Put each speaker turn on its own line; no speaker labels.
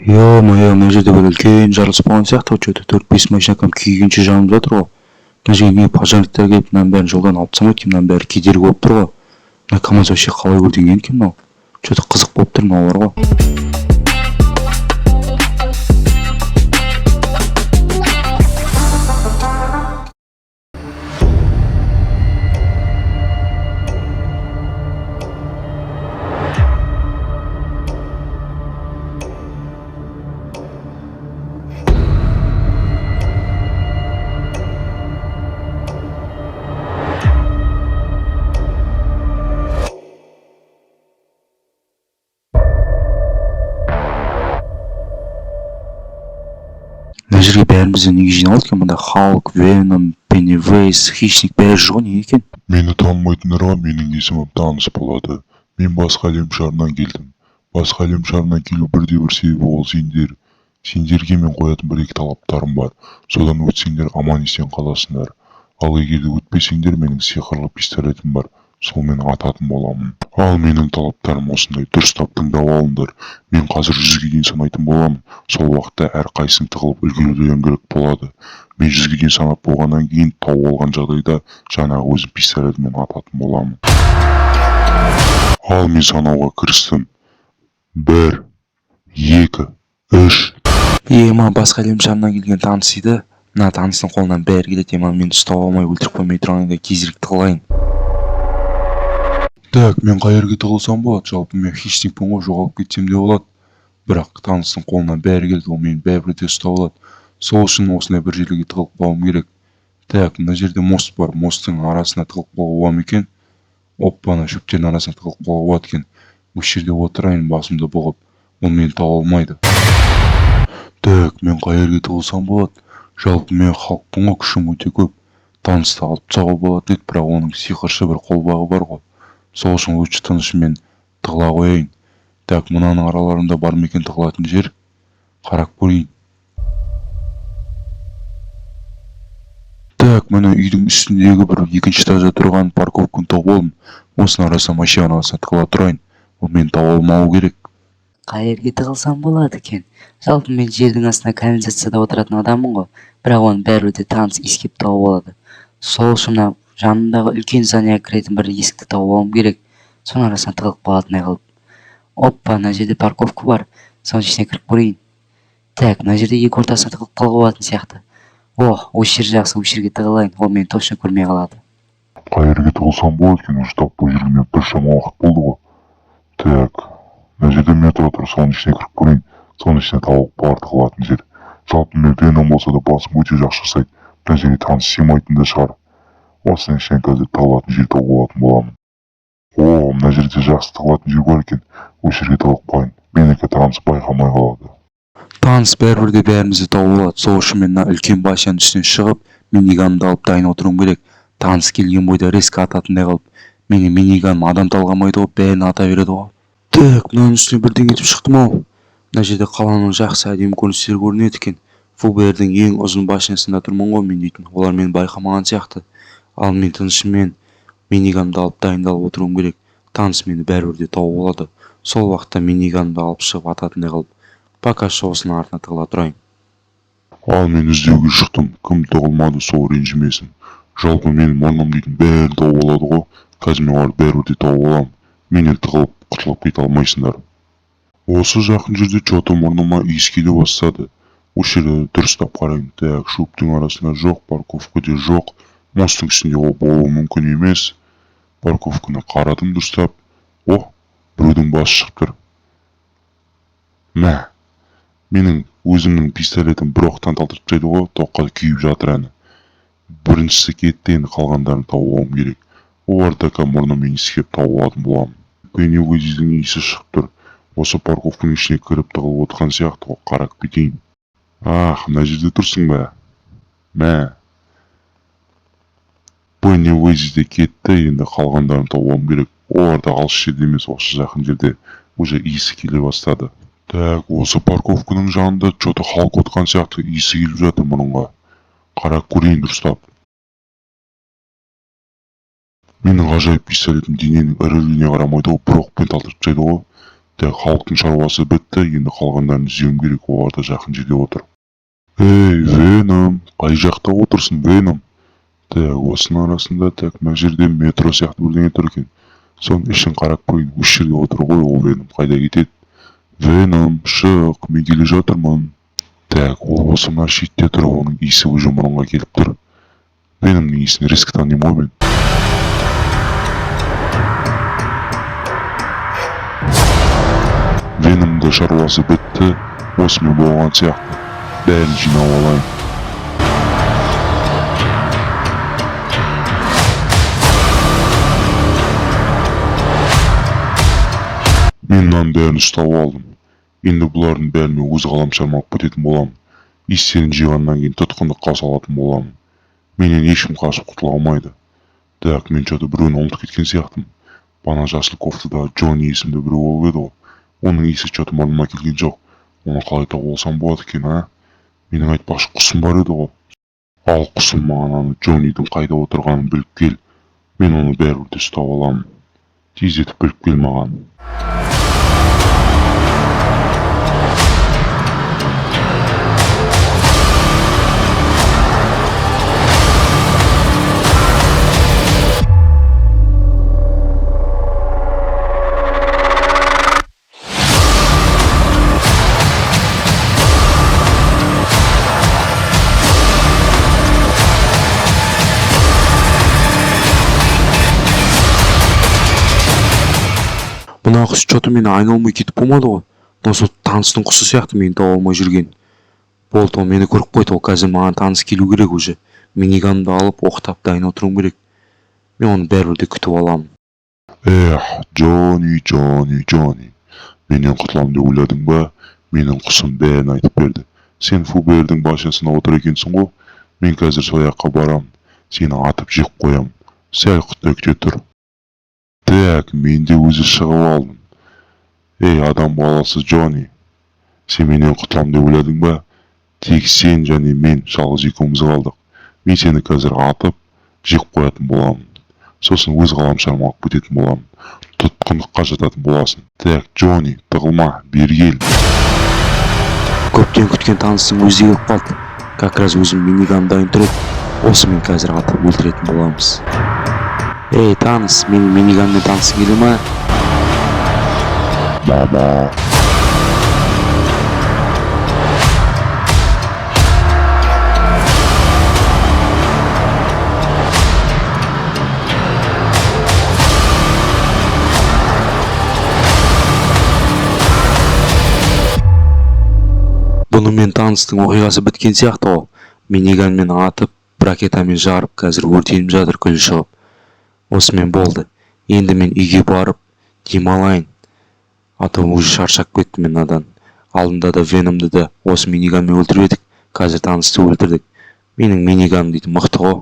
Ё-моё, мына жерде бір үлкен жарылыс болған сияқты ғой, че-то 4-5 машинкам күйгенше жанып жатыр ғой. Мына жерге не пожарниктер келіп, мынаның бәрін жолдан алып тастамайды екен, мынаның бәрі кедергі болып тұр ғой. Мына КамАЗ вообще қалай өртенген екен мынау? Че-то қызық болып тұр мыналар ғой. Мына жерге бәрімізді неге жиналдық екен? Мында Халк, Веном, Пеннивейз, Хищник бәрі жүр ғой, неге екен?
Мені танымайтындарға менің есімім таныс болады. Мен басқа әлем шарынан келдім. Басқа әлем шарынан келу бірде бір себебі ол сендер. Сендерге мен қоятын бір-екі талаптарым бар. Содан өтсеңдер аман есен қаласыңдар. Ал егер де өтпесеңдер менің сиқырлы пистолетім бар. Сол мен ататын боламын. Ал менің талаптарым осындай, дұрыстап тыңдап алыңдар. Мен қазір 100-ге дейін санайтын боламын. Сол уақытта әрқайсың тығылып үлгеруден керек болады. Мен 100-ге дейін санап болғаннан кейін тауып алған жағдайда жаңағы өзім пистолетіммен ататын боламын. Ал мен санауға кірістім. 1, 2, 3.
Маған басқа әлем шарынан келген таныс еді. Мына таныстың қолынан бәрі келеді, мені ұстап алмай өлтіріп қоймай тұрғанға кезірек тығылайын.
Так, мен қай жерге тығылсам болады? Жалпы мен хищникпін ғой, жоғалып кетсем де болады. Бірақ таныстың қолынан бәрі келді, ол мені бәрібір де ұстап алады. Сол үшін осындай бір жерге тығылып қалуым керек. Так, мына жерде мост бар. Мосттың арасына тығылып қалуға болады екен. Оппана, шөптердің арасына тығылып қалуға болады екен. Осы жерде отырайын, басымды бұғып. Ол мені тауып алмайды. Так, мен қай жерге тығылсам болады? Жалпы мен Халкпын ғой, күшім өте көп. Танысты алып тастауға болады дейді, бірақ оның сиқыршы бір қолбағы бар ғой. Сол үшін лучше тынышымен тығыла қояйын. Так, мынаның араларында бар ма екен тығылатын жер? Қарап көрейін. Так, мына үйдің үстіндегі бір екінші этажда тұрған парковканы тауып алдым. Осының арасына машинаның арасына тығыла тұрайын. Ол мені тауып алмауы керек.
Қай жерге тығылсам болады екен? Жалпы мен жердің астында канализацияда отыратын адаммын ғой, бірақ оны бәрібір де таныс иіскеп тауып алады. Сол үшін мына жанымдағы үлкен зданиеге кіретін бір есікті тауып алуым керек. Соның арасына тығылып қалатындай қылып. Оппа, мына жерде парковка бар. Соның ішіне кіріп көрейін. Так, мына жерде екі ортасына тығылып қалуға болатын сияқты. Осы жер жақсы, осы жерге тығылайын, ол мені точно көрмей қалады.
Қай жерге тығылсам болады екен? Уже таппай жүргеніне біршама уақыт болды ғой. Так, мына жерде метро тұр, соның ішіне кіріп көрейін. Соның ішіне тауып бар тығылатын жер. Жалпы мен Веном болса да басым өте жақсы жасайды. Мына жерге таныс сыймайтын да шығар. Осының ішінен қазір тығылатын жер тауып алатын боламын. Мына жерде жақсы тығылатын жер бар екен. Осы жерге тығылып қояйын. Менікі таныс байқамай қалады.
Таныс бәрібір де бәрімізді тауып алады. Сол үшін мен мына үлкен машинаның үстіне шығып, миниганымды алып дайын отыруым керек. Таныс келген бойда резко ататындай қылып. Менің миниганым адам талғамайды ғой, бәрін ата береді ғой. Так, мынаның үстіне бірдеңе етіп шықтым ау. Мына жерде қаланың жақсы әдемі көріністері көрінеді екен. ФБР-дің ең ұзын башнясында тұрмын ғой мен дейтін. Олар мені байқамаған сияқты. Ал мен тынышыммен миниганымды алып дайындалып отыруым керек. Таныс мені бәрібір де тауып алады. Сол уақытта миниганымды алып шығып ататындай қылып, пока осының артына тығыла тұрайын.
Ал мен іздеуге шықтым. Кім тығылмады, сол ренжімесін. Жалпы менің мұрным дейтін бәрін тауып алады ғой. Қазір мен оларды бәрібір де тауып аламын. Менен тығылып құтылып кете алмайсыңдар. Осы жақын жерде че-то мұрныма иіс келе бастады. Осы жерде дұрыстап қарайын. Так, шөптің арасында жоқ, парковкада жоқ. Мосттың үстінде ол болуы мүмкін емес. Парковканы қарадым дұрыстап. Біреудің басы шығып тұр. Мә, менің өзімнің пистолетім бір оқтан талтырып тастайды ғой, тоққа күйіп жатыр әні. Біріншісі кетті, енді қалғандарын тауып алуым керек. Оларды да мұрныммен иіскеп тауып алатын боламын. Пеннивейздің иісі шығып тұр. Осы парковканың ішіне кіріп тығылып отырған сияқты ғой, қарап кетейін. Мына жерде тұрсың ба? Мә. Пеннивейз де кетті, енді қалғандарын тауып алуым керек. Олар да алыс жерде емес, осы жақын жерде уже иісі келе бастады. Так, осы парковканың жанында че-то Халк отқан сияқты иісі келіп жатыр мұрынға. Қарап көрейін дұрыстап. Менің ғажайып пистолетім дененің ірілігіне қарамайды ғой, бір оқпен талтырып тастайды ғой. Так халықтың шаруасы бітті, енді қалғандарын іздеуім керек, олар да жақын жерде отыр. Ей, Веном, қай жақта отырсың, Веном? Так, осының арасында так мына жерде метро сияқты бірдеңе тұр екен. Соның ішін қарап қойын, осы жерде отыр ғой ол Веном, қайда кетеді? Веном, шық, мен келе жатырмын. Так, ол осы мына шетте тұр, оның иісі уже мұрынға келіп тұр. Веномның иісін риск танимын ғой мен. Веномда шаруасы бітті, осымен болған сияқты. Бәрін жинап алайын. Мен мынаның бәрін ұстап алдым. Енді бұлардың бәрімен өз ғаламшарыма алып кететін боламын. Иістерін жиғаннан кейін тұтқындыққа салатын боламын. Менен ешкім қашып құтыла алмайды. Так, мен что-то біреуін ұмытып кеткен сияқтымын. Бана жасыл кофтада Джонни есімді біреу болып еді ғой. Оның иісі что-то мұрныма келген жоқ. Оны қалай тауып алсам болады екен, а? Менің айтпақшы құсым бар еді ғой. Ал құсым маған аны Джоннидің қайда отырғанын біліп кел. Мен оны бәрібір де ұстап аламын. Тездетіп біліп кел маған.
Мына құс что-то мені айналмай кетіп болмады ғой. Осы таныстың құсы сияқты мені таба алмай жүрген. Болды, ол мені көріп қойды, ол қазір маған таныс келу керек уже. Миниганымды алып оқтап дайын отыруым керек. Мен оны бәрібір де күтіп аламын.
Джонни, Джонни, Джонни. Менен құтыламын деп ойладың ба? Менің құсым бәрін айтып берді. Сен Фубердің башасына отыр екенсің ғой. Мен қазір сол жаққа барамын. Сені атып жеп қоямын. Сәл күте тұр. Так, мен де өзі шығып алдым. Ей, адам баласы Джонни. Сен менен құтыламын деп ойладың ба? Тек сен және мен жалғыз екеуміз қалдық. Мен сені қазір атып жеп қоятын боламын. Сосын өз ғаламшарыма алып кететін боламын. Тұтқындыққа жататын боласың. Так, Джонни, тығылма, бері кел.
Көптен күткен таныстың өзі келіп қалды. Как раз өзім миниган дайын тұр еді. Осы мен қазір атып өлтіретін боламыз. Ей, таныс, менің миниганмен танысың келе ма?
Мама.
Бұнымен таныстың оқиғасы біткен сияқты ғой. Миниганмен атып, ракетамен жарып, қазір өртеніп жатыр күлі шығып. Осымен болды. Енді мен үйге барып, демалайын. А то уже шаршап кеттім мен мынадан. Алдында да Веномды да осы миниганмен өлтіріп едік. Қазір танысты өлтірдік. Менің миниганым дейтін мықты ғой.